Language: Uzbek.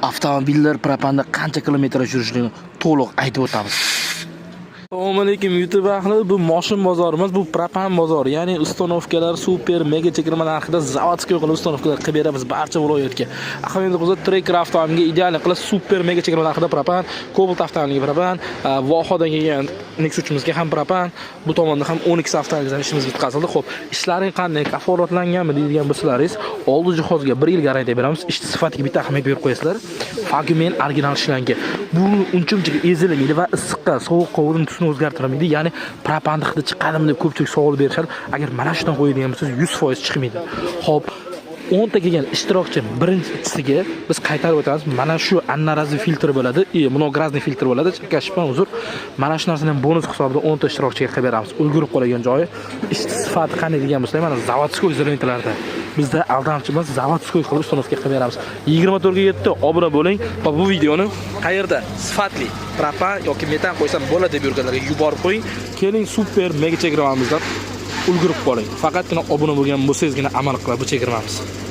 avtomobillar propanda qancha kilometraj yurishini to'liq aytib o'tamiz. Assalomu alaykum YouTube ahli, bu moshin bozori emas, bu propan bozori. Ya'ni ustanovkalar super mega chegirma narxida zavodskiy qilib ustanovkalar qilib beramiz barcha viloyatga. Ahvamda qo'zib Tracker avtomobilga ideal qilib super mega chegirma narxida propan, Cobalt avtomobiliga propan, Vohadan kelgan Nexus'imizga ham propan, bu tomonda ham 12 avtomobilga ishimiz bitkazildi. Xo'p, ishlaring qanday, kafolatlanganmi deydigan bo'lsalaringiz, oldi jihozga 1 yil garantiya beramiz. Ish sifatiga bitta ahamiyat berib qo'yasizlar. Fagumen original ishlangan. Bu unchuncha ezilmaydi va issiqqa, sovuqqa o'rin tusini o'zgartirmaydi. Ya'ni propanni hidi chiqadimi deb ko'pchilik savol berishadi. Agar mana shundan qo'yadigan bo'lsangiz 100% chiqmaydi. Xo'p, 10 ta kelgan ishtirokchi birinchisiga biz qaytarib o'tamiz. Mana shu annarazli filtr bo'ladi, mnograzli filtr bo'ladi. Chakashpan uzr. Mana shu narsani bonus hisobida 10 ta ishtirokchiga qilib beramiz. Ulgurib qolgan joyi, ish sifati qanday degan bo'lsa, mana zavodskiy izolentlarda bizda aldamchi emas, zavodskiy qilib ustanovka qilib beramiz. 24 ga 7 obuna bo'ling va bu videoni qayerda sifatli propan yoki metan qo'ysam bo'ladi deb yurganlarga yuborib qo'ying. Keling super mega chegirmamizdan ulgurib qoling. Faqatgina obuna bo'lgan bo'lsangizgina amal qiladi bu chegirmamiz.